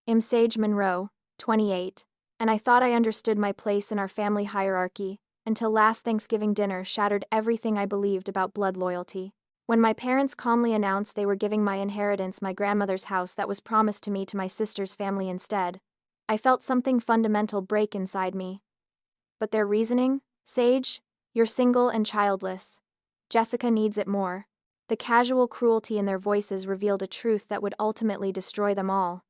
I'm Sage Monroe, 28, and I thought I understood my place in our family hierarchy, until last Thanksgiving dinner shattered everything I believed about blood loyalty. When my parents calmly announced they were giving my inheritance, my grandmother's house that was promised to me, to my sister's family instead, I felt something fundamental break inside me. But their reasoning? Sage, you're single and childless. Jessica needs it more. The casual cruelty in their voices revealed a truth that would ultimately destroy them all.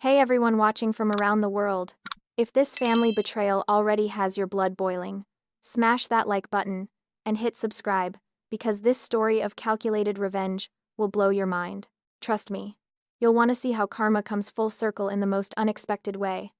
Hey everyone watching from around the world. If this family betrayal already has your blood boiling, smash that like button and hit subscribe, because this story of calculated revenge will blow your mind. Trust me. You'll want to see how karma comes full circle in the most unexpected way.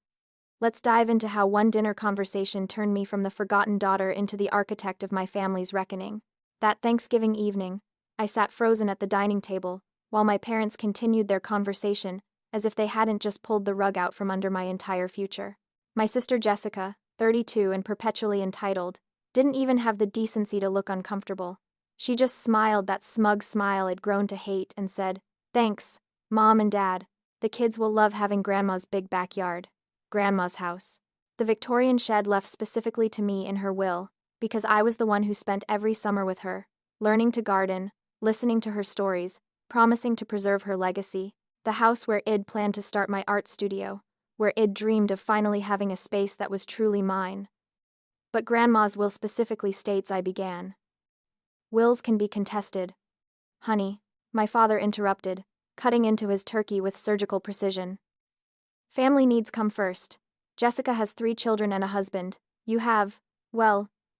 Let's dive into how one dinner conversation turned me from the forgotten daughter into the architect of my family's reckoning. That Thanksgiving evening, I sat frozen at the dining table, while my parents continued their conversation, as if they hadn't just pulled the rug out from under my entire future. My sister Jessica, 32 and perpetually entitled, didn't even have the decency to look uncomfortable. She just smiled that smug smile I'd grown to hate and said, "Thanks, Mom and Dad. The kids will love having Grandma's big backyard." Grandma's house. The Victorian shed left specifically to me in her will, because I was the one who spent every summer with her, learning to garden, listening to her stories, promising to preserve her legacy. The house where I'd planned to start my art studio, where I'd dreamed of finally having a space that was truly mine. But Grandma's will specifically states I began. Wills can be contested. Honey, my father interrupted, cutting into his turkey with surgical precision. Family needs come first. Jessica has 3 children and a husband. You have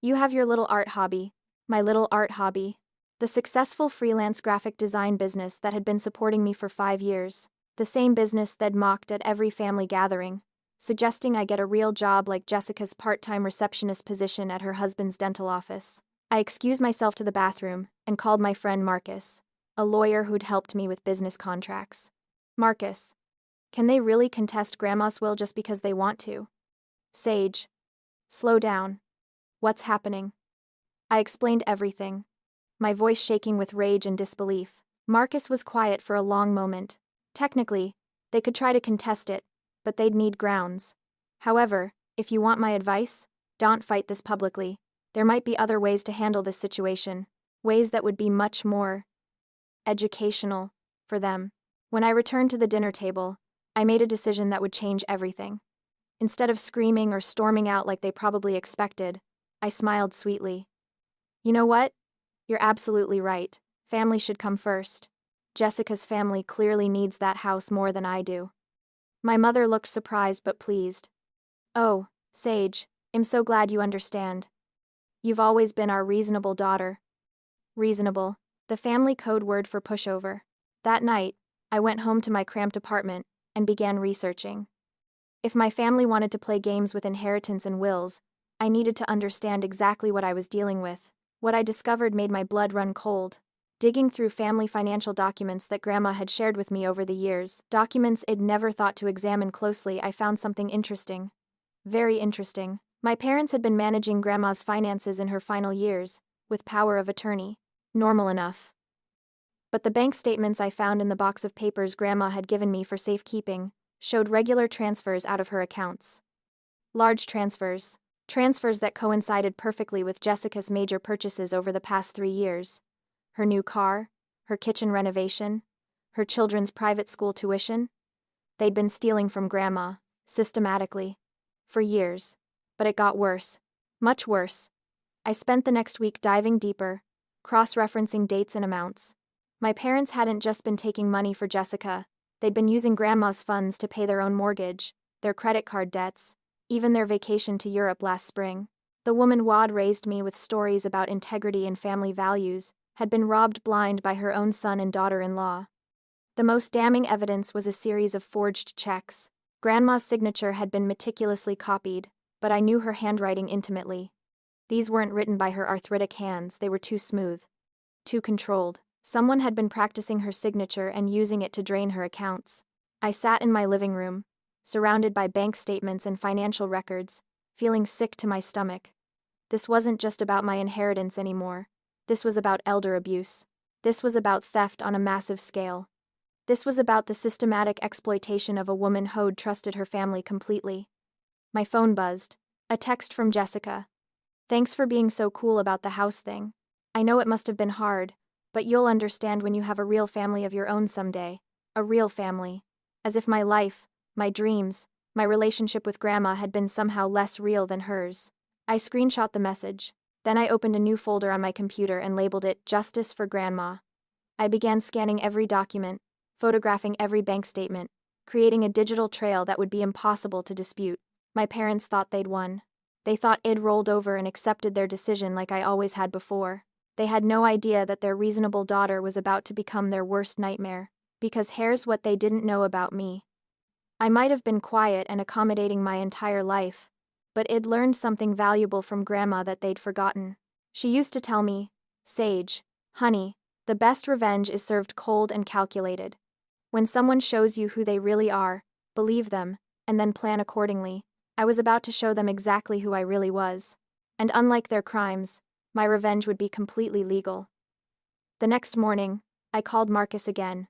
your little art hobby. My little art hobby. The successful freelance graphic design business that had been supporting me for 5 years. The same business they'd mocked at every family gathering, suggesting I get a real job like Jessica's part-time receptionist position at her husband's dental office. I excused myself to the bathroom and called my friend Marcus, a lawyer who'd helped me with business contracts. Marcus, can they really contest Grandma's will just because they want to? Sage, slow down. What's happening? I explained everything, my voice shaking with rage and disbelief. Marcus was quiet for a long moment. Technically, they could try to contest it, but they'd need grounds. However, if you want my advice, don't fight this publicly. There might be other ways to handle this situation, ways that would be much more educational for them. When I returned to the dinner table, I made a decision that would change everything. Instead of screaming or storming out like they probably expected, I smiled sweetly. You know what? You're absolutely right. Family should come first. Jessica's family clearly needs that house more than I do. My mother looked surprised but pleased. Oh, Sage, I'm so glad you understand. You've always been our reasonable daughter. Reasonable, the family code word for pushover. That night, I went home to my cramped apartment and began researching. If my family wanted to play games with inheritance and wills, I needed to understand exactly what I was dealing with. What I discovered made my blood run cold. Digging through family financial documents that Grandma had shared with me over the years, documents I'd never thought to examine closely, I found something interesting. Very interesting. My parents had been managing Grandma's finances in her final years, with power of attorney. Normal enough. But the bank statements I found in the box of papers Grandma had given me for safekeeping showed regular transfers out of her accounts. Large transfers. Transfers that coincided perfectly with Jessica's major purchases over the past 3 years. Her new car, her kitchen renovation, her children's private school tuition. They'd been stealing from Grandma, systematically, for years. But it got worse. Much worse. I spent the next week diving deeper, cross-referencing dates and amounts. My parents hadn't just been taking money for Jessica, they'd been using Grandma's funds to pay their own mortgage, their credit card debts, even their vacation to Europe last spring. The woman who'd raised me with stories about integrity and family values had been robbed blind by her own son and daughter-in-law. The most damning evidence was a series of forged checks. Grandma's signature had been meticulously copied, but I knew her handwriting intimately. These weren't written by her arthritic hands, they were too smooth, too controlled. Someone had been practicing her signature and using it to drain her accounts. I sat in my living room, surrounded by bank statements and financial records, feeling sick to my stomach. This wasn't just about my inheritance anymore. This was about elder abuse. This was about theft on a massive scale. This was about the systematic exploitation of a woman who'd trusted her family completely. My phone buzzed. A text from Jessica. Thanks for being so cool about the house thing. I know it must have been hard, but you'll understand when you have a real family of your own someday. A real family. As if my life, my dreams, my relationship with Grandma had been somehow less real than hers. I screenshot the message. Then I opened a new folder on my computer and labeled it Justice for Grandma. I began scanning every document, photographing every bank statement, creating a digital trail that would be impossible to dispute. My parents thought they'd won. They thought I'd rolled over and accepted their decision like I always had before. They had no idea that their reasonable daughter was about to become their worst nightmare. Because here's what they didn't know about me. I might have been quiet and accommodating my entire life, but I'd learned something valuable from Grandma that they'd forgotten. She used to tell me, Sage, honey, the best revenge is served cold and calculated. When someone shows you who they really are, believe them, and then plan accordingly. I was about to show them exactly who I really was. And unlike their crimes, my revenge would be completely legal. The next morning, I called Marcus again.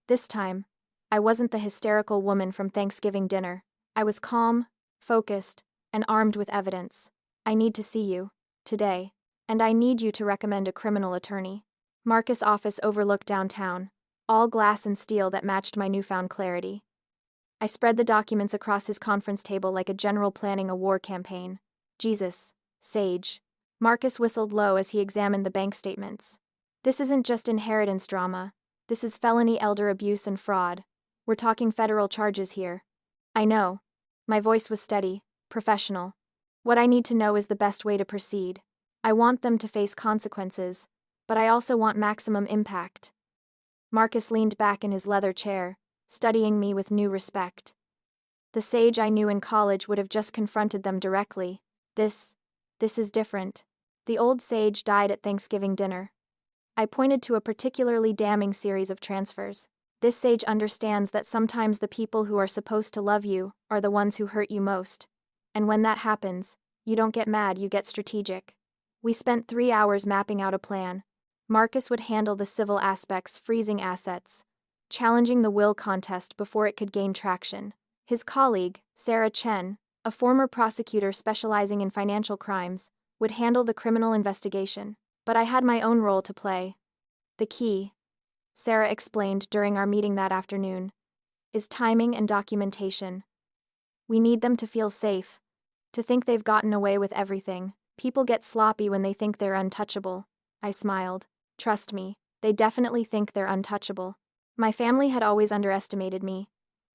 This time, I wasn't the hysterical woman from Thanksgiving dinner. I was calm, focused, and armed with evidence. I need to see you, today, and I need you to recommend a criminal attorney. Marcus' office overlooked downtown, all glass and steel that matched my newfound clarity. I spread the documents across his conference table like a general planning a war campaign. Jesus, Sage. Marcus whistled low as he examined the bank statements. This isn't just inheritance drama. This is felony elder abuse and fraud. We're talking federal charges here. I know. My voice was steady, professional. What I need to know is the best way to proceed. I want them to face consequences, but I also want maximum impact. Marcus leaned back in his leather chair, studying me with new respect. The Sage I knew in college would have just confronted them directly. This is different. The old Sage died at Thanksgiving dinner. I pointed to a particularly damning series of transfers. This Sage understands that sometimes the people who are supposed to love you are the ones who hurt you most. And when that happens, you don't get mad, you get strategic. We spent 3 hours mapping out a plan. Marcus would handle the civil aspects, freezing assets, challenging the will contest before it could gain traction. His colleague, Sarah Chen, a former prosecutor specializing in financial crimes, would handle the criminal investigation. But I had my own role to play. The key, Sarah explained during our meeting that afternoon, is timing and documentation. We need them to feel safe, to think they've gotten away with everything. People get sloppy when they think they're untouchable. I smiled. Trust me, they definitely think they're untouchable. My family had always underestimated me.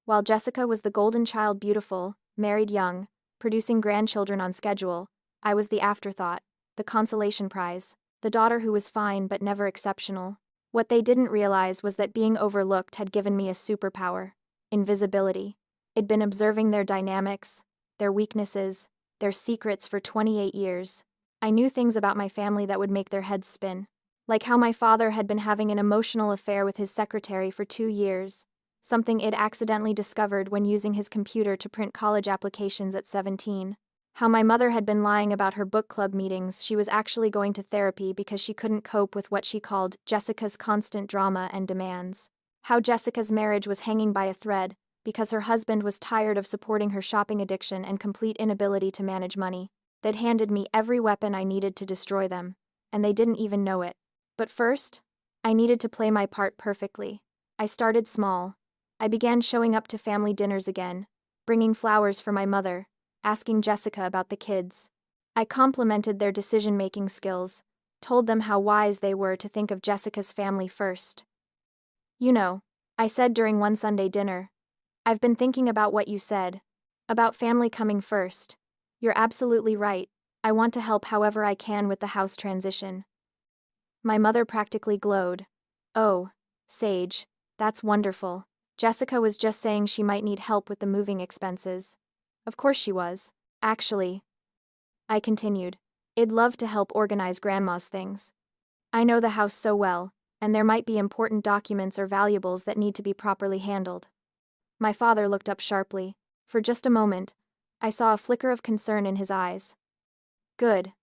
While Jessica was the golden child, beautiful, married young, producing grandchildren on schedule, I was the afterthought, the consolation prize, the daughter who was fine but never exceptional. What they didn't realize was that being overlooked had given me a superpower: invisibility. I'd been observing their dynamics, their weaknesses, their secrets for 28 years. I knew things about my family that would make their heads spin. Like how my father had been having an emotional affair with his secretary for 2 years, something I'd accidentally discovered when using his computer to print college applications at 17. How my mother had been lying about her book club meetings. She was actually going to therapy because she couldn't cope with what she called Jessica's constant drama and demands. How Jessica's marriage was hanging by a thread because her husband was tired of supporting her shopping addiction and complete inability to manage money. They'd handed me every weapon I needed to destroy them, and they didn't even know it. But first, I needed to play my part perfectly. I started small. I began showing up to family dinners again, bringing flowers for my mother, asking Jessica about the kids. I complimented their decision-making skills, told them how wise they were to think of Jessica's family first. You know, I said during one Sunday dinner, I've been thinking about what you said, about family coming first. You're absolutely right. I want to help however I can with the house transition. My mother practically glowed. Oh, Sage, that's wonderful. Jessica was just saying she might need help with the moving expenses. Of course she was. Actually, I continued, I'd love to help organize Grandma's things. I know the house so well, and there might be important documents or valuables that need to be properly handled. My father looked up sharply. For just a moment, I saw a flicker of concern in his eyes. Good.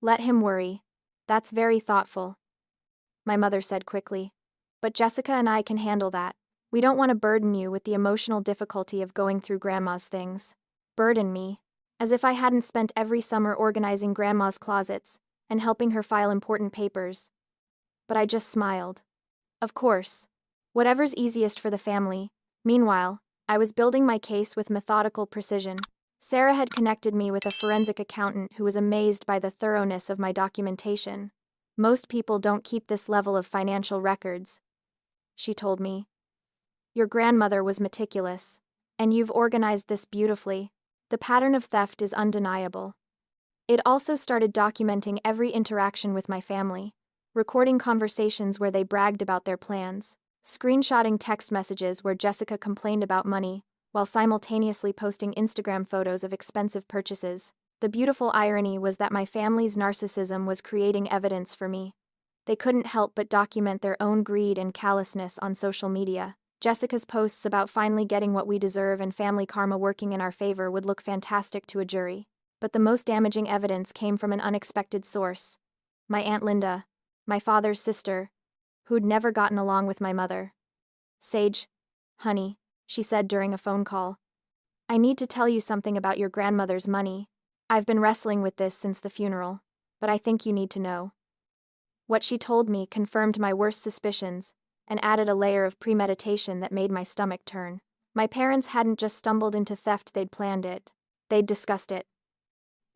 Let him worry. That's very thoughtful. My mother said quickly. But Jessica and I can handle that. We don't want to burden you with the emotional difficulty of going through Grandma's things. Burden me. As if I hadn't spent every summer organizing Grandma's closets and helping her file important papers. But I just smiled. Of course. Whatever's easiest for the family. Meanwhile, I was building my case with methodical precision. Sarah had connected me with a forensic accountant who was amazed by the thoroughness of my documentation. Most people don't keep this level of financial records, she told me. Your grandmother was meticulous, and you've organized this beautifully. The pattern of theft is undeniable. It also started documenting every interaction with my family, recording conversations where they bragged about their plans, screenshotting text messages where Jessica complained about money, while simultaneously posting Instagram photos of expensive purchases. The beautiful irony was that my family's narcissism was creating evidence for me. They couldn't help but document their own greed and callousness on social media. Jessica's posts about finally getting what we deserve and family karma working in our favor would look fantastic to a jury. But the most damaging evidence came from an unexpected source. My Aunt Linda, my father's sister, who'd never gotten along with my mother. Sage, honey, she said during a phone call. I need to tell you something about your grandmother's money. I've been wrestling with this since the funeral, but I think you need to know. What she told me confirmed my worst suspicions and added a layer of premeditation that made my stomach turn. My parents hadn't just stumbled into theft, they'd planned it. They'd discussed it.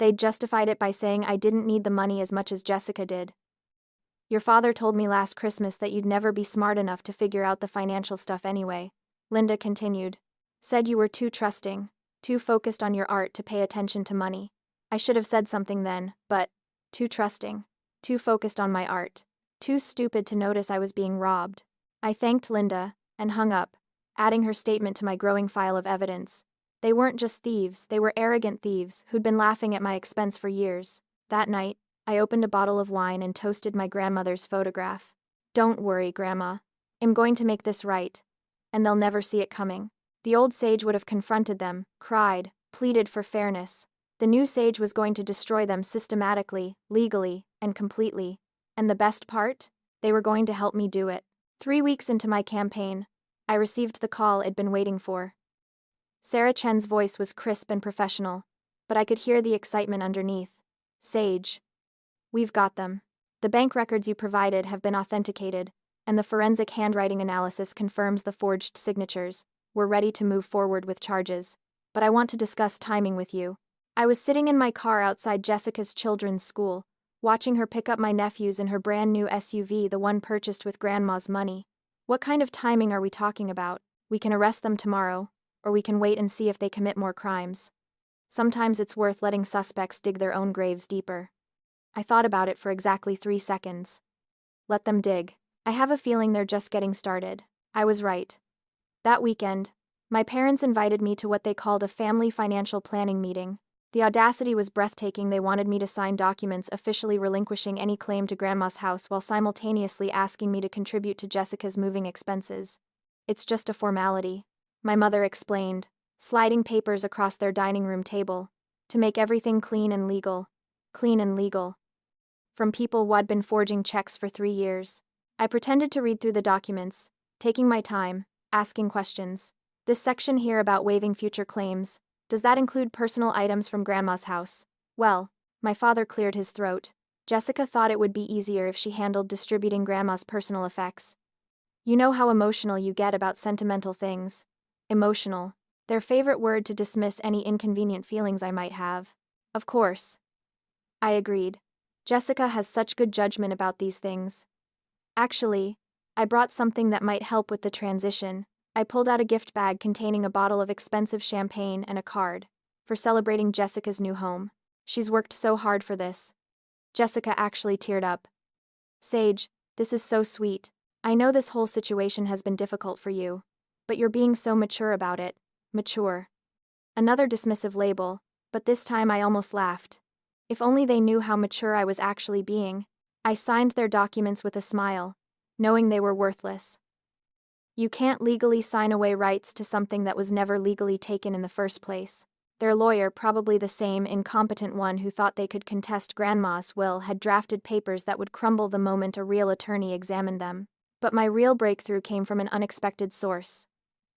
They'd justified it by saying I didn't need the money as much as Jessica did. Your father told me last Christmas that you'd never be smart enough to figure out the financial stuff anyway, Linda continued. Said you were too trusting, too focused on your art to pay attention to money. I should have said something then, but too trusting, too focused on my art, too stupid to notice I was being robbed. I thanked Linda and hung up, adding her statement to my growing file of evidence. They weren't just thieves, they were arrogant thieves who'd been laughing at my expense for years. That night, I opened a bottle of wine and toasted my grandmother's photograph. Don't worry, Grandma. I'm going to make this right, and they'll never see it coming. The old sage would have confronted them, cried, pleaded for fairness. The new sage was going to destroy them systematically, legally, and completely. And the best part? They were going to help me do it. 3 weeks into my campaign, I received the call I'd been waiting for. Sarah Chen's voice was crisp and professional, but I could hear the excitement underneath. Sage. We've got them. The bank records you provided have been authenticated, and the forensic handwriting analysis confirms the forged signatures. We're ready to move forward with charges. But I want to discuss timing with you. I was sitting in my car outside Jessica's children's school, watching her pick up my nephews in her brand new SUV, the one purchased with Grandma's money. What kind of timing are we talking about? We can arrest them tomorrow, or we can wait and see if they commit more crimes. Sometimes it's worth letting suspects dig their own graves deeper. I thought about it for exactly 3 seconds. Let them dig. I have a feeling they're just getting started. I was right. That weekend, my parents invited me to what they called a family financial planning meeting. The audacity was breathtaking. They wanted me to sign documents officially relinquishing any claim to Grandma's house while simultaneously asking me to contribute to Jessica's moving expenses. It's just a formality, my mother explained, sliding papers across their dining room table, to make everything clean and legal. Clean and legal. From people who'd been forging checks for 3 years. I pretended to read through the documents, taking my time, asking questions. This section here about waiving future claims, does that include personal items from Grandma's house? Well, my father cleared his throat. Jessica thought it would be easier if she handled distributing Grandma's personal effects. You know how emotional you get about sentimental things. Emotional. Their favorite word to dismiss any inconvenient feelings I might have. Of course. I agreed. Jessica has such good judgment about these things. Actually, I brought something that might help with the transition. I pulled out a gift bag containing a bottle of expensive champagne and a card for celebrating Jessica's new home. She's worked so hard for this. Jessica actually teared up. Sage, this is so sweet. I know this whole situation has been difficult for you, but you're being so mature about it. Mature. Another dismissive label, but this time I almost laughed. If only they knew how mature I was actually being. I signed their documents with a smile, knowing they were worthless. You can't legally sign away rights to something that was never legally taken in the first place. Their lawyer, probably the same incompetent one who thought they could contest Grandma's will, had drafted papers that would crumble the moment a real attorney examined them. But my real breakthrough came from an unexpected source.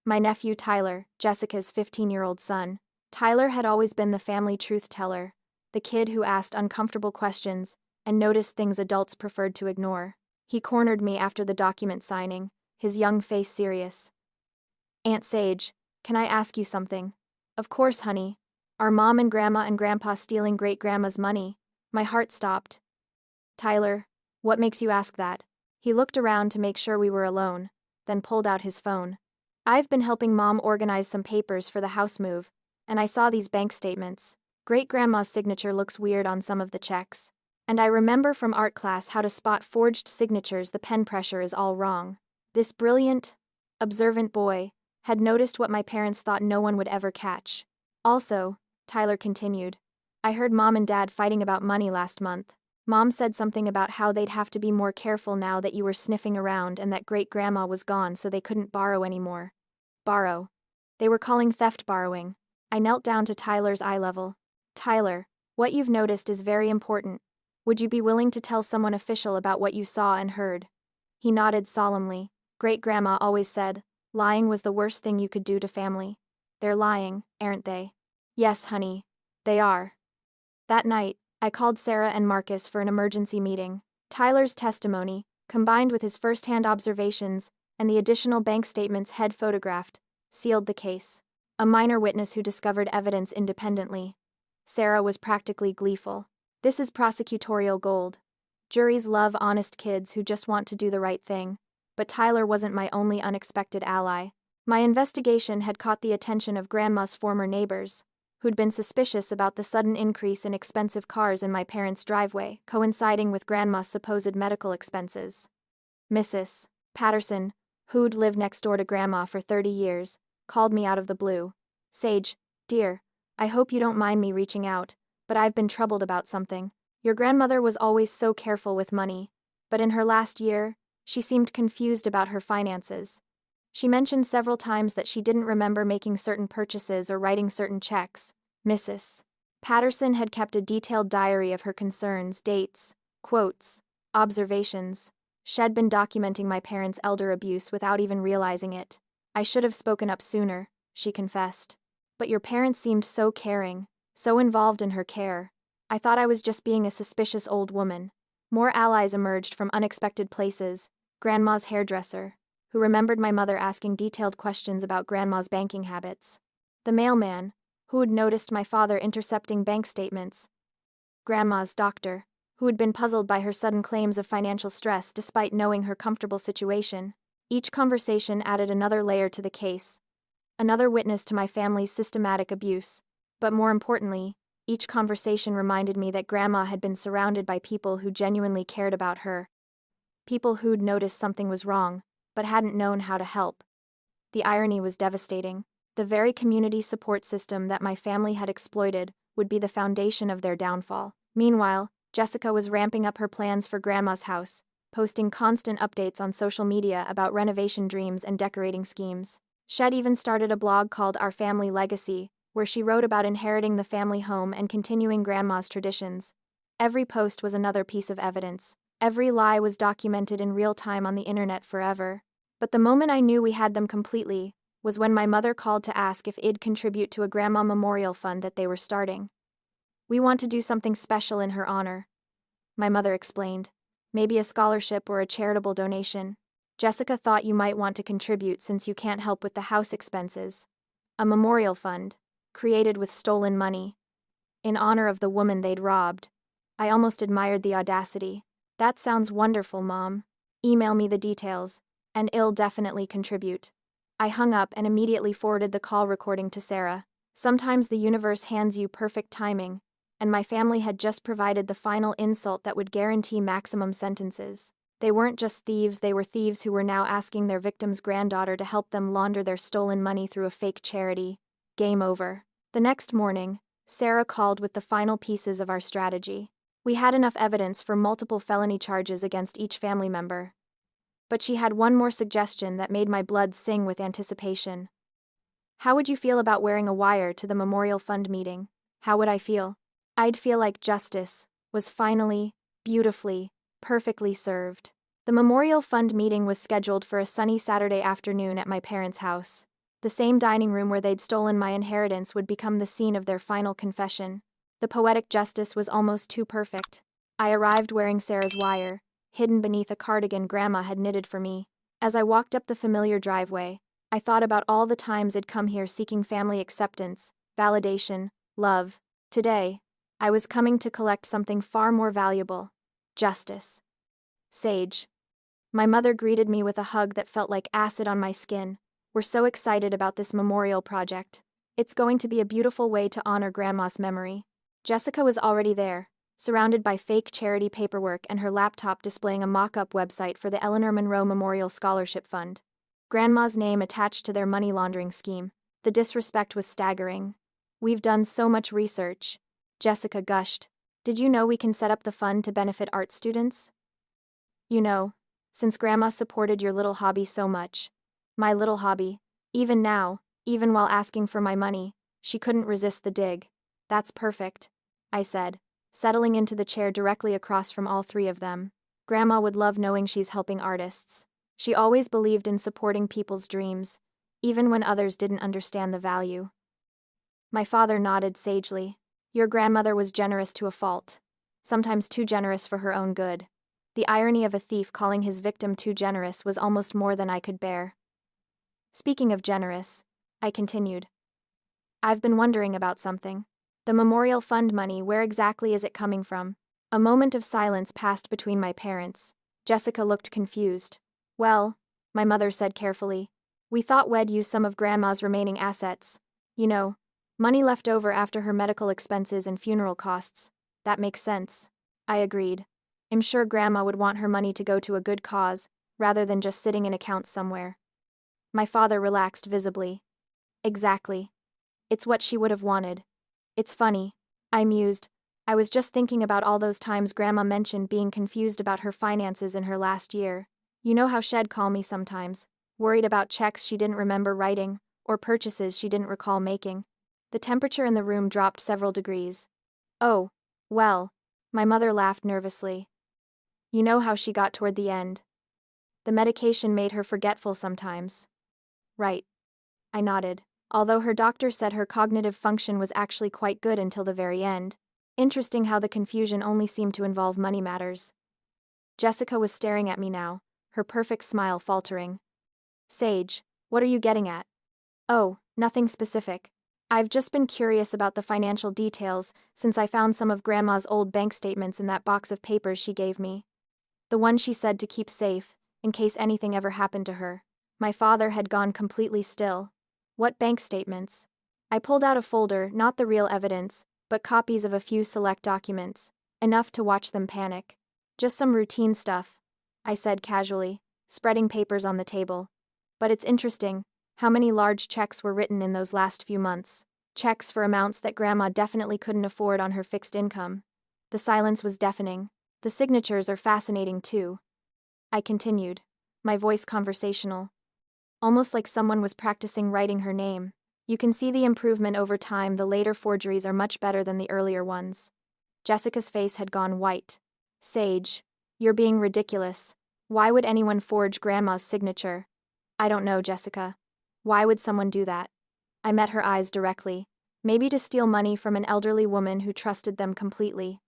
My nephew Tyler, Jessica's 15-year-old son. Tyler had always been the family truth teller, the kid who asked uncomfortable questions and noticed things adults preferred to ignore. He cornered me after the document signing, his young face serious. "Aunt Sage, can I ask you something?" "Of course, honey. Are Mom and Grandpa stealing great-grandma's money?" My heart stopped. "Tyler, what makes you ask that?" He looked around to make sure we were alone, then pulled out his phone. "I've been helping Mom organize some papers for the house move, and I saw these bank statements. Great-grandma's signature looks weird on some of the checks. And I remember from art class how to spot forged signatures. The pen pressure is all wrong." This brilliant, observant boy had noticed what my parents thought no one would ever catch. "Also," Tyler continued, "I heard Mom and Dad fighting about money last month. Mom said something about how they'd have to be more careful now that you were sniffing around and that great-grandma was gone, so they couldn't borrow anymore." Borrow. They were calling theft borrowing. I knelt down to Tyler's eye level. "Tyler, what you've noticed is very important. Would you be willing to tell someone official about what you saw and heard?" He nodded solemnly. "Great-grandma always said, lying was the worst thing you could do to family. They're lying, aren't they?" "Yes, honey, they are." That night, I called Sarah and Marcus for an emergency meeting. Tyler's testimony, combined with his first-hand observations and the additional bank statements he'd photographed, sealed the case. A minor witness who discovered evidence independently. Sarah was practically gleeful. This is prosecutorial gold. Juries love honest kids who just want to do the right thing. But Tyler wasn't my only unexpected ally. My investigation had caught the attention of Grandma's former neighbors, who'd been suspicious about the sudden increase in expensive cars in my parents' driveway, coinciding with Grandma's supposed medical expenses. Mrs. Patterson, who'd lived next door to Grandma for 30 years, called me out of the blue. "Sage, dear, I hope you don't mind me reaching out, but I've been troubled about something. Your grandmother was always so careful with money, but in her last year, she seemed confused about her finances. She mentioned several times that she didn't remember making certain purchases or writing certain checks." Mrs. Patterson had kept a detailed diary of her concerns, dates, quotes, observations. She'd been documenting my parents' elder abuse without even realizing it. "I should have spoken up sooner," she confessed. "But your parents seemed so caring, so involved in her care. I thought I was just being a suspicious old woman." More allies emerged from unexpected places. Grandma's hairdresser, who remembered my mother asking detailed questions about Grandma's banking habits. The mailman, who had noticed my father intercepting bank statements. Grandma's doctor, who had been puzzled by her sudden claims of financial stress despite knowing her comfortable situation. Each conversation added another layer to the case, another witness to my family's systematic abuse. But more importantly, each conversation reminded me that Grandma had been surrounded by people who genuinely cared about her. People who'd noticed something was wrong, but hadn't known how to help. The irony was devastating. The very community support system that my family had exploited would be the foundation of their downfall. Meanwhile, Jessica was ramping up her plans for Grandma's house, posting constant updates on social media about renovation dreams and decorating schemes. She'd even started a blog called Our Family Legacy, where she wrote about inheriting the family home and continuing Grandma's traditions. Every post was another piece of evidence. Every lie was documented in real time on the internet forever. But the moment I knew we had them completely was when my mother called to ask if I'd contribute to a Grandma memorial fund that they were starting. "We want to do something special in her honor," my mother explained. "Maybe a scholarship or a charitable donation. Jessica thought you might want to contribute since you can't help with the house expenses. A memorial fund, created with stolen money, in honor of the woman they'd robbed." I almost admired the audacity. "That sounds wonderful, Mom. Email me the details, and I'll definitely contribute." I hung up and immediately forwarded the call recording to Sarah. Sometimes the universe hands you perfect timing, and my family had just provided the final insult that would guarantee maximum sentences. They weren't just thieves, they were thieves who were now asking their victim's granddaughter to help them launder their stolen money through a fake charity. Game over. The next morning, Sarah called with the final pieces of our strategy. We had enough evidence for multiple felony charges against each family member. But she had one more suggestion that made my blood sing with anticipation. "How would you feel about wearing a wire to the Memorial Fund meeting?" How would I feel? I'd feel like justice was finally, beautifully, perfectly served. The Memorial Fund meeting was scheduled for a sunny Saturday afternoon at my parents' house. The same dining room where they'd stolen my inheritance would become the scene of their final confession. The poetic justice was almost too perfect. I arrived wearing Sarah's wire, hidden beneath a cardigan Grandma had knitted for me. As I walked up the familiar driveway, I thought about all the times I'd come here seeking family acceptance, validation, love. Today, I was coming to collect something far more valuable: justice. Sage. My mother greeted me with a hug that felt like acid on my skin. We're so excited about this memorial project. It's going to be a beautiful way to honor Grandma's memory. Jessica was already there, surrounded by fake charity paperwork and her laptop displaying a mock-up website for the Eleanor Monroe Memorial Scholarship Fund. Grandma's name attached to their money laundering scheme. The disrespect was staggering. "We've done so much research," Jessica gushed. "Did you know we can set up the fund to benefit art students? You know, since Grandma supported your little hobby so much." My little hobby. Even now, even while asking for my money, she couldn't resist the dig. "That's perfect," I said, settling into the chair directly across from all three of them. "Grandma would love knowing she's helping artists. She always believed in supporting people's dreams, even when others didn't understand the value." My father nodded sagely. "Your grandmother was generous to a fault, sometimes too generous for her own good." The irony of a thief calling his victim too generous was almost more than I could bear. "Speaking of generous," I continued, "I've been wondering about something. The Memorial Fund money, where exactly is it coming from?" A moment of silence passed between my parents. Jessica looked confused. "Well," my mother said carefully, "we thought we'd use some of Grandma's remaining assets. You know, money left over after her medical expenses and funeral costs." "That makes sense," I agreed. "I'm sure Grandma would want her money to go to a good cause, rather than just sitting in accounts somewhere." My father relaxed visibly. "Exactly. It's what she would have wanted." "It's funny," I mused. "I was just thinking about all those times Grandma mentioned being confused about her finances in her last year. You know how she'd call me sometimes, worried about checks she didn't remember writing, or purchases she didn't recall making." The temperature in the room dropped several degrees. "Oh, well," my mother laughed nervously. "You know how she got toward the end. The medication made her forgetful sometimes." "Right." I nodded. "Although her doctor said her cognitive function was actually quite good until the very end. Interesting how the confusion only seemed to involve money matters." Jessica was staring at me now, her perfect smile faltering. "Sage, what are you getting at?" "Oh, nothing specific. I've just been curious about the financial details since I found some of Grandma's old bank statements in that box of papers she gave me. The one she said to keep safe, in case anything ever happened to her." My father had gone completely still. "What bank statements?" I pulled out a folder, not the real evidence, but copies of a few select documents, enough to watch them panic. "Just some routine stuff," I said casually, spreading papers on the table. "But it's interesting how many large checks were written in those last few months. Checks for amounts that Grandma definitely couldn't afford on her fixed income." The silence was deafening. "The signatures are fascinating too," I continued, my voice conversational. "Almost like someone was practicing writing her name. You can see the improvement over time. The later forgeries are much better than the earlier ones." Jessica's face had gone white. "Sage, you're being ridiculous. Why would anyone forge Grandma's signature?" "I don't know, Jessica. Why would someone do that?" I met her eyes directly. "Maybe to steal money from an elderly woman who trusted them completely."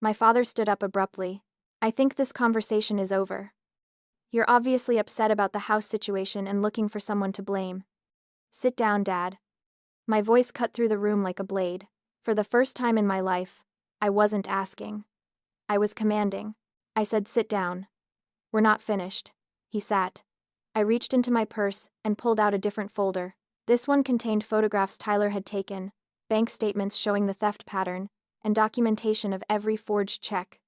My father stood up abruptly. "I think this conversation is over. You're obviously upset about the house situation and looking for someone to blame. Sit down, Dad." My voice cut through the room like a blade. For the first time in my life, I wasn't asking. I was commanding. I said, "Sit down." "We're not finished." He sat. I reached into my purse and pulled out a different folder. This one contained photographs Tyler had taken, bank statements showing the theft pattern, and documentation of every forged check.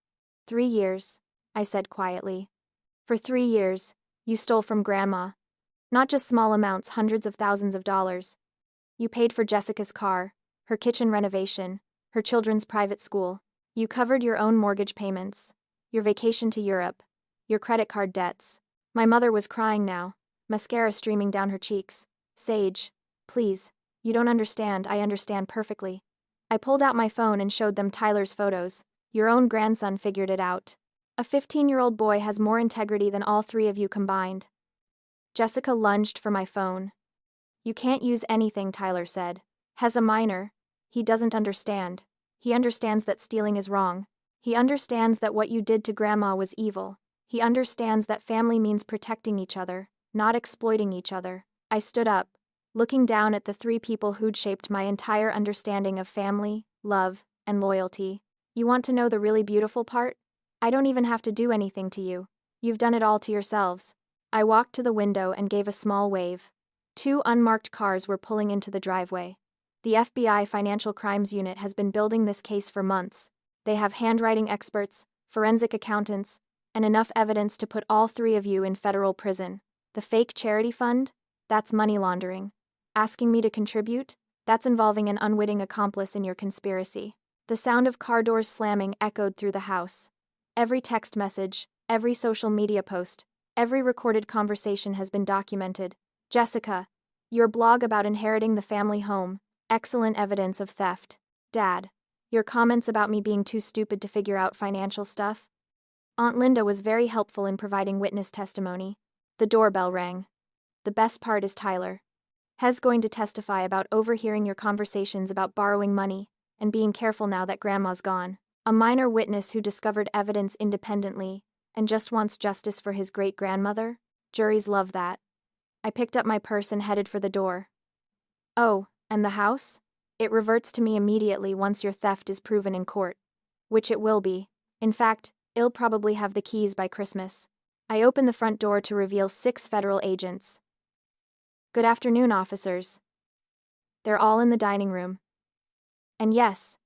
3 years, I said quietly. "For 3 years, you stole from Grandma. Not just small amounts, hundreds of thousands of dollars. You paid for Jessica's car, her kitchen renovation, her children's private school. You covered your own mortgage payments, your vacation to Europe, your credit card debts." My mother was crying now, mascara streaming down her cheeks. "Sage, please, you don't understand. I understand perfectly." I pulled out my phone and showed them Tyler's photos. "Your own grandson figured it out." A 15-year-old boy has more integrity than all three of you combined. Jessica lunged for my phone. You can't use anything, Tyler said. Has a minor. He doesn't understand. He understands that stealing is wrong. He understands that what you did to Grandma was evil. He understands that family means protecting each other, not exploiting each other. I stood up, looking down at the three people who'd shaped my entire understanding of family, love, and loyalty. You want to know the really beautiful part? I don't even have to do anything to you. You've done it all to yourselves. I walked to the window and gave a small wave. Two unmarked cars were pulling into the driveway. The FBI Financial Crimes Unit has been building this case for months. They have handwriting experts, forensic accountants, and enough evidence to put all three of you in federal prison. The fake charity fund? That's money laundering. Asking me to contribute? That's involving an unwitting accomplice in your conspiracy. The sound of car doors slamming echoed through the house. Every text message, every social media post, every recorded conversation has been documented. Jessica, your blog about inheriting the family home, excellent evidence of theft. Dad, your comments about me being too stupid to figure out financial stuff. Aunt Linda was very helpful in providing witness testimony. The doorbell rang. The best part is Tyler. He's going to testify about overhearing your conversations about borrowing money and being careful now that Grandma's gone. A minor witness who discovered evidence independently and just wants justice for his great-grandmother? Juries love that. I picked up my purse and headed for the door. Oh, and the house? It reverts to me immediately once your theft is proven in court. Which it will be. In fact, I'll probably have the keys by Christmas. I opened the front door to reveal 6 federal agents. Good afternoon, officers. They're all in the dining room. And yes,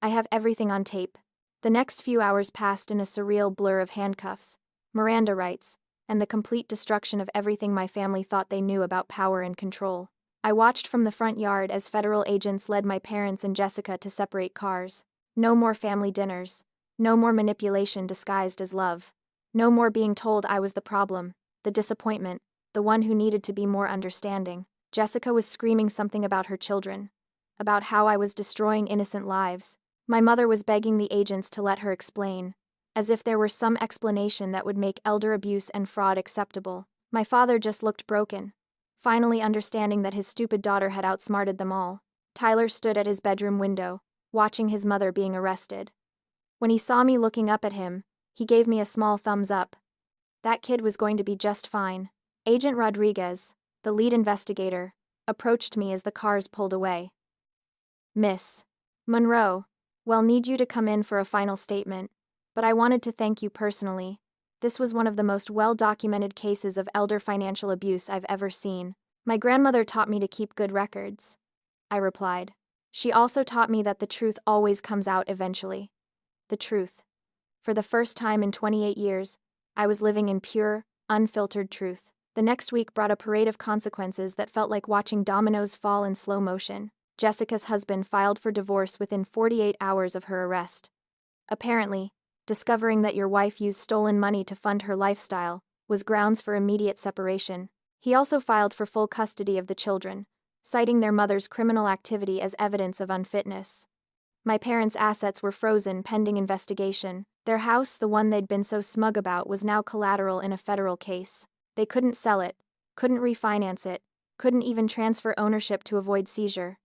I have everything on tape. The next few hours passed in a surreal blur of handcuffs, Miranda rights, and the complete destruction of everything my family thought they knew about power and control. I watched from the front yard as federal agents led my parents and Jessica to separate cars. No more family dinners. No more manipulation disguised as love. No more being told I was the problem, the disappointment, the one who needed to be more understanding. Jessica was screaming something about her children, about how I was destroying innocent lives. My mother was begging the agents to let her explain, as if there were some explanation that would make elder abuse and fraud acceptable. My father just looked broken, finally understanding that his stupid daughter had outsmarted them all. Tyler stood at his bedroom window, watching his mother being arrested. When he saw me looking up at him, he gave me a small thumbs up. That kid was going to be just fine. Agent Rodriguez, the lead investigator, approached me as the cars pulled away. Miss Monroe, well, need you to come in for a final statement, but I wanted to thank you personally. This was one of the most well-documented cases of elder financial abuse I've ever seen. My grandmother taught me to keep good records, I replied. She also taught me that the truth always comes out eventually. The truth. For the first time in 28 years, I was living in pure, unfiltered truth. The next week brought a parade of consequences that felt like watching dominoes fall in slow motion. Jessica's husband filed for divorce within 48 hours of her arrest. Apparently, discovering that your wife used stolen money to fund her lifestyle was grounds for immediate separation. He also filed for full custody of the children, citing their mother's criminal activity as evidence of unfitness. My parents' assets were frozen pending investigation. Their house, the one they'd been so smug about, was now collateral in a federal case. They couldn't sell it, couldn't refinance it, couldn't even transfer ownership to avoid seizure.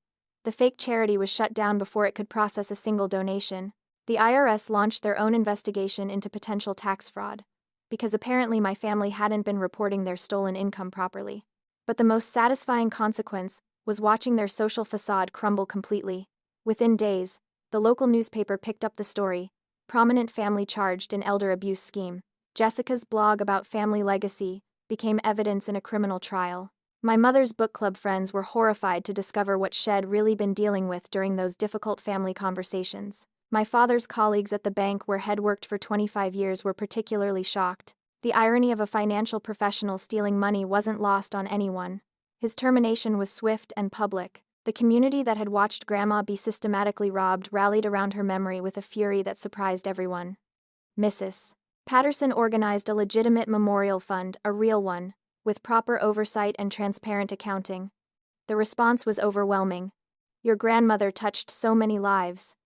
The fake charity was shut down before it could process a single donation. The IRS launched their own investigation into potential tax fraud, because apparently my family hadn't been reporting their stolen income properly. But the most satisfying consequence was watching their social facade crumble completely. Within days, the local newspaper picked up the story. Prominent family charged in elder abuse scheme. Jessica's blog about family legacy became evidence in a criminal trial. My mother's book club friends were horrified to discover what she'd really been dealing with during those difficult family conversations. My father's colleagues at the bank where he'd worked for 25 years were particularly shocked. The irony of a financial professional stealing money wasn't lost on anyone. His termination was swift and public. The community that had watched Grandma be systematically robbed rallied around her memory with a fury that surprised everyone. Mrs. Patterson organized a legitimate memorial fund, a real one, with proper oversight and transparent accounting. The response was overwhelming. Your grandmother touched so many lives.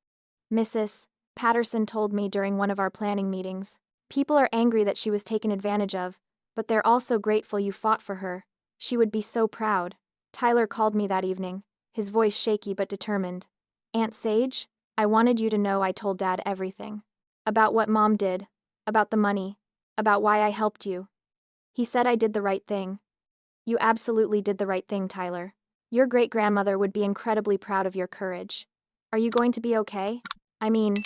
Mrs. Patterson told me during one of our planning meetings. People are angry that she was taken advantage of, but they're also grateful you fought for her. She would be so proud. Tyler called me that evening, his voice shaky but determined. Aunt Sage, I wanted you to know I told Dad everything. About what Mom did, about the money, about why I helped you. He said I did the right thing. You absolutely did the right thing, Tyler. Your great-grandmother would be incredibly proud of your courage. Are you going to be okay? I mean,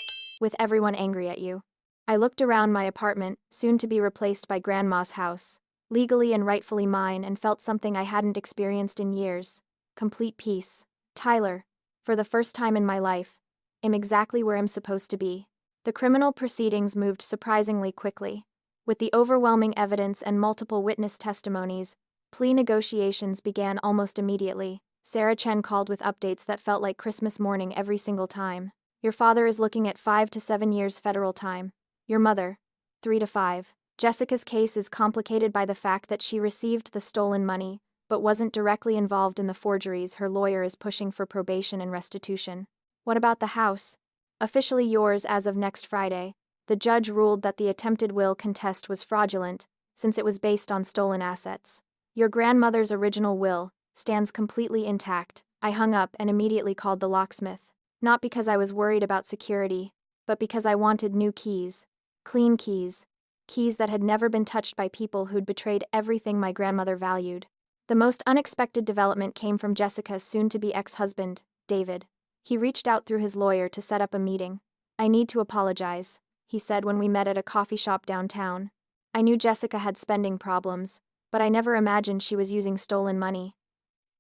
with everyone angry at you. I looked around my apartment, soon to be replaced by Grandma's house, legally and rightfully mine, and felt something I hadn't experienced in years. Complete peace. Tyler, for the first time in my life, am exactly where I'm supposed to be. The criminal proceedings moved surprisingly quickly. With the overwhelming evidence and multiple witness testimonies, plea negotiations began almost immediately. Sarah Chen called with updates that felt like Christmas morning every single time. Your father is looking at 5 to 7 years federal time. Your mother, 3 to 5. Jessica's case is complicated by the fact that she received the stolen money, but wasn't directly involved in the forgeries. Her lawyer is pushing for probation and restitution. What about the house? Officially yours as of next Friday. The judge ruled that the attempted will contest was fraudulent, since it was based on stolen assets. Your grandmother's original will stands completely intact. I hung up and immediately called the locksmith. Not because I was worried about security, but because I wanted new keys. Clean keys. Keys that had never been touched by people who'd betrayed everything my grandmother valued. The most unexpected development came from Jessica's soon-to-be ex-husband, David. He reached out through his lawyer to set up a meeting. I need to apologize, he said when we met at a coffee shop downtown. I knew Jessica had spending problems, but I never imagined she was using stolen money.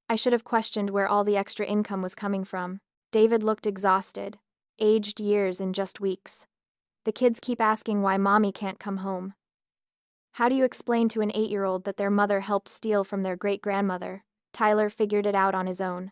I should have questioned where all the extra income was coming from. David looked exhausted. Aged years in just weeks. The kids keep asking why Mommy can't come home. How do you explain to an 8-year-old that their mother helped steal from their great-grandmother? Tyler figured it out on his own.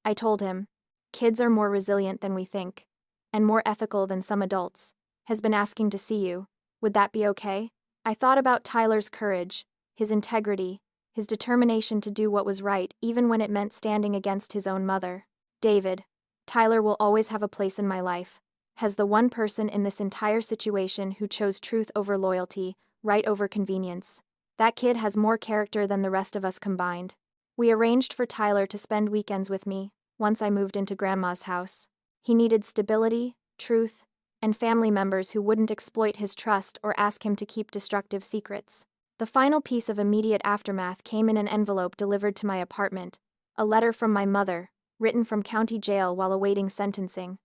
I told him, kids are more resilient than we think, and more ethical than some adults. Has been asking to see you. Would that be okay? I thought about Tyler's courage, his integrity, his determination to do what was right even when it meant standing against his own mother. David, Tyler will always have a place in my life. Has the one person in this entire situation who chose truth over loyalty, right over convenience. That kid has more character than the rest of us combined. We arranged for Tyler to spend weekends with me, once I moved into Grandma's house. He needed stability, truth, and family members who wouldn't exploit his trust or ask him to keep destructive secrets. The final piece of immediate aftermath came in an envelope delivered to my apartment, a letter from my mother, written from county jail while awaiting sentencing.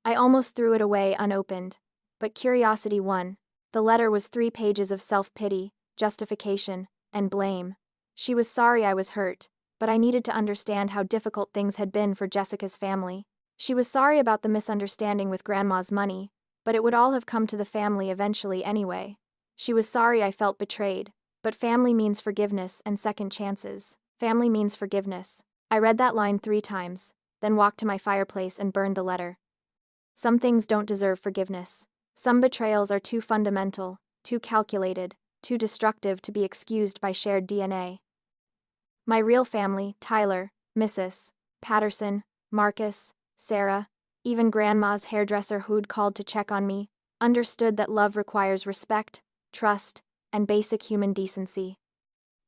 I almost threw it away unopened, but curiosity won. The letter was 3 pages of self-pity, justification, and blame. She was sorry I was hurt, but I needed to understand how difficult things had been for Jessica's family. She was sorry about the misunderstanding with Grandma's money, but it would all have come to the family eventually anyway. She was sorry I felt betrayed, but family means forgiveness and second chances. Family means forgiveness. I read that line 3 times, then walked to my fireplace and burned the letter. Some things don't deserve forgiveness. Some betrayals are too fundamental, too calculated, too destructive to be excused by shared DNA. My real family, Tyler, Mrs. Patterson, Marcus, Sarah, even Grandma's hairdresser who'd called to check on me, understood that love requires respect, trust, and basic human decency.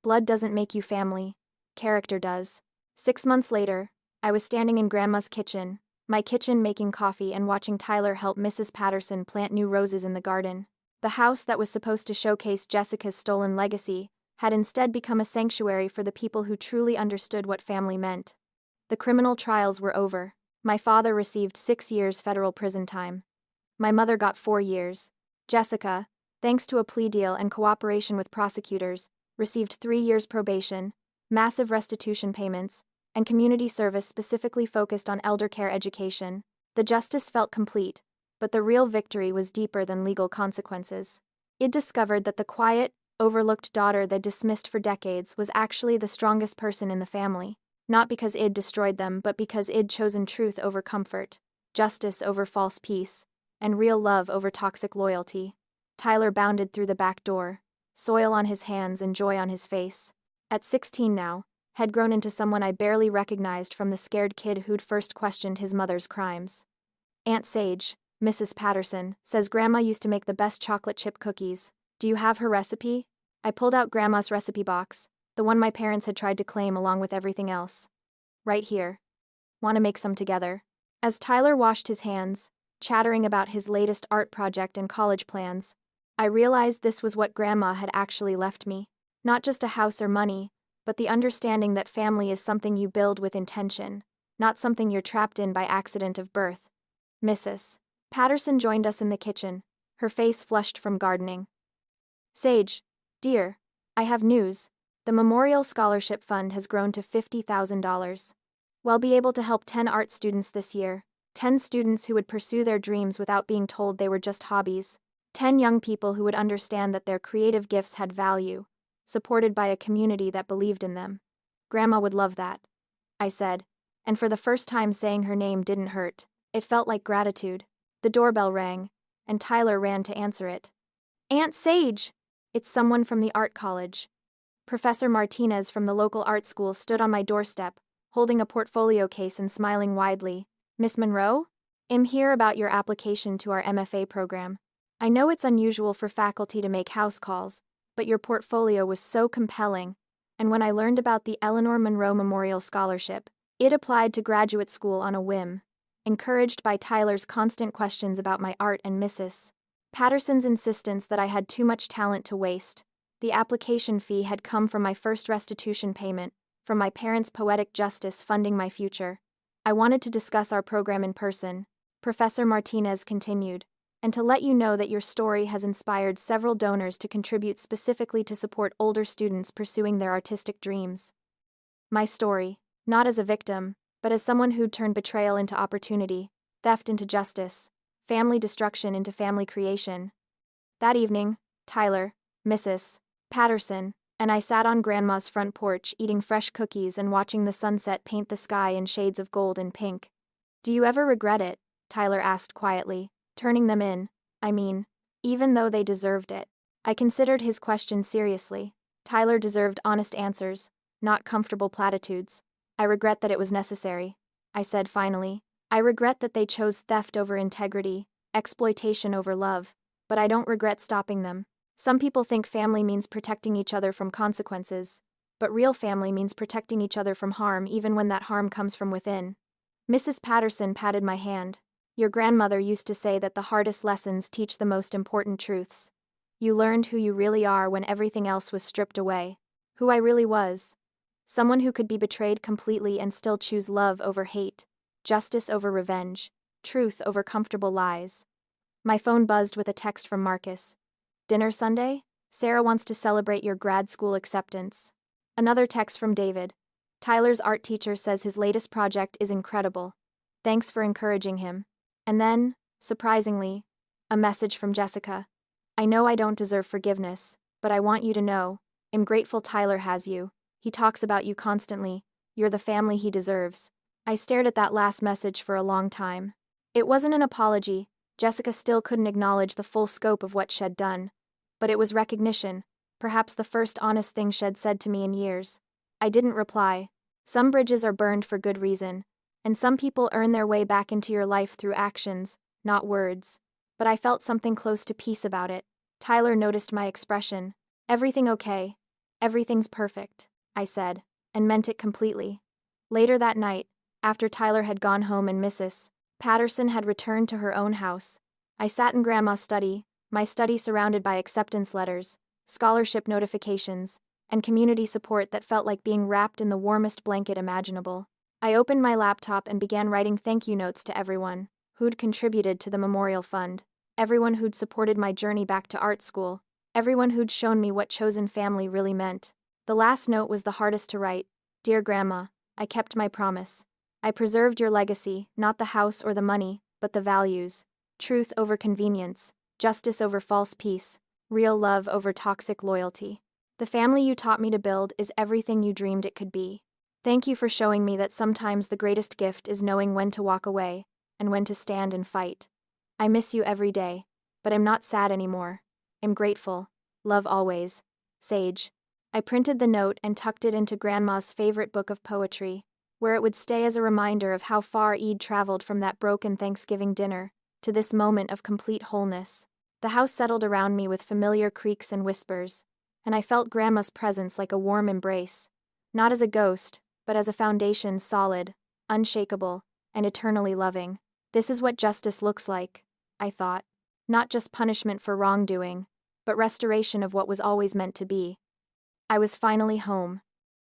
Blood doesn't make you family. Character does. 6 months later, I was standing in Grandma's kitchen, my kitchen making coffee and watching Tyler help Mrs. Patterson plant new roses in the garden. The house that was supposed to showcase Jessica's stolen legacy had instead become a sanctuary for the people who truly understood what family meant. The criminal trials were over. My father received 6 years federal prison time. My mother got 4 years. Jessica, thanks to a plea deal and cooperation with prosecutors, received 3 years probation, massive restitution payments, and community service specifically focused on elder care education. The justice felt complete, but the real victory was deeper than legal consequences. It discovered that the quiet, overlooked daughter they dismissed for decades was actually the strongest person in the family, not because Id destroyed them but because Id chosen truth over comfort, justice over false peace, and real love over toxic loyalty. Tyler bounded through the back door, soil on his hands and joy on his face. At 16 now, had grown into someone I barely recognized from the scared kid who'd first questioned his mother's crimes. Aunt Sage, Mrs. Patterson says Grandma used to make the best chocolate chip cookies. Do you have her recipe? I pulled out Grandma's recipe box, the one my parents had tried to claim along with everything else. Right here. Want to make some together? As Tyler washed his hands, chattering about his latest art project and college plans, I realized this was what Grandma had actually left me. Not just a house or money, but the understanding that family is something you build with intention, not something you're trapped in by accident of birth. Mrs. Patterson joined us in the kitchen, her face flushed from gardening. Sage, dear, I have news. The Memorial Scholarship Fund has grown to $50,000. We'll be able to help 10 art students this year, 10 students who would pursue their dreams without being told they were just hobbies, 10 young people who would understand that their creative gifts had value, supported by a community that believed in them. Grandma would love that, I said, and for the first time saying her name didn't hurt. It felt like gratitude. The doorbell rang, and Tyler ran to answer it. Aunt Sage! It's someone from the art college. Professor Martinez from the local art school stood on my doorstep, holding a portfolio case and smiling widely. Miss Monroe? I'm here about your application to our MFA program. I know it's unusual for faculty to make house calls, but your portfolio was so compelling, and when I learned about the Eleanor Monroe Memorial Scholarship, it applied to graduate school on a whim, encouraged by Tyler's constant questions about my art and Mrs. Patterson's insistence that I had too much talent to waste. The application fee had come from my first restitution payment, from my parents' poetic justice funding my future. I wanted to discuss our program in person, Professor Martinez continued, and to let you know that your story has inspired several donors to contribute specifically to support older students pursuing their artistic dreams. My story, not as a victim, but as someone who'd turned betrayal into opportunity, theft into justice, family destruction into family creation. That evening, Tyler, Mrs. Patterson, and I sat on Grandma's front porch eating fresh cookies and watching the sunset paint the sky in shades of gold and pink. Do you ever regret it? Tyler asked quietly, turning them in, even though they deserved it. I considered his question seriously. Tyler deserved honest answers, not comfortable platitudes. I regret that it was necessary, I said finally. I regret that they chose theft over integrity, exploitation over love, but I don't regret stopping them. Some people think family means protecting each other from consequences, but real family means protecting each other from harm even when that harm comes from within. Mrs. Patterson patted my hand. Your grandmother used to say that the hardest lessons teach the most important truths. You learned who you really are when everything else was stripped away. Who I really was. Someone who could be betrayed completely and still choose love over hate, justice over revenge, truth over comfortable lies. My phone buzzed with a text from Marcus. Dinner Sunday? Sarah wants to celebrate your grad school acceptance. Another text from David. Tyler's art teacher says his latest project is incredible. Thanks for encouraging him. And then, surprisingly, a message from Jessica. I know I don't deserve forgiveness, but I want you to know, I'm grateful Tyler has you. He talks about you constantly. You're the family he deserves. I stared at that last message for a long time. It wasn't an apology. Jessica still couldn't acknowledge the full scope of what she'd done. But it was recognition, perhaps the first honest thing she'd said to me in years. I didn't reply. Some bridges are burned for good reason, and some people earn their way back into your life through actions, not words. But I felt something close to peace about it. Tyler noticed my expression. Everything okay. Everything's perfect, I said, and meant it completely. Later that night, after Tyler had gone home and Mrs. Patterson had returned to her own house, I sat in Grandma's study, my study surrounded by acceptance letters, scholarship notifications, and community support that felt like being wrapped in the warmest blanket imaginable. I opened my laptop and began writing thank you notes to everyone who'd contributed to the Memorial Fund, everyone who'd supported my journey back to art school, everyone who'd shown me what chosen family really meant. The last note was the hardest to write. Dear Grandma, I kept my promise. I preserved your legacy, not the house or the money, but the values. Truth over convenience, justice over false peace, real love over toxic loyalty. The family you taught me to build is everything you dreamed it could be. Thank you for showing me that sometimes the greatest gift is knowing when to walk away, and when to stand and fight. I miss you every day, but I'm not sad anymore. I'm grateful. Love always. Sage. I printed the note and tucked it into Grandma's favorite book of poetry, where it would stay as a reminder of how far Eid traveled from that broken Thanksgiving dinner to this moment of complete wholeness. The house settled around me with familiar creaks and whispers, and I felt Grandma's presence like a warm embrace, not as a ghost, but as a foundation solid, unshakable, and eternally loving. This is what justice looks like, I thought. Not just punishment for wrongdoing, but restoration of what was always meant to be. I was finally home,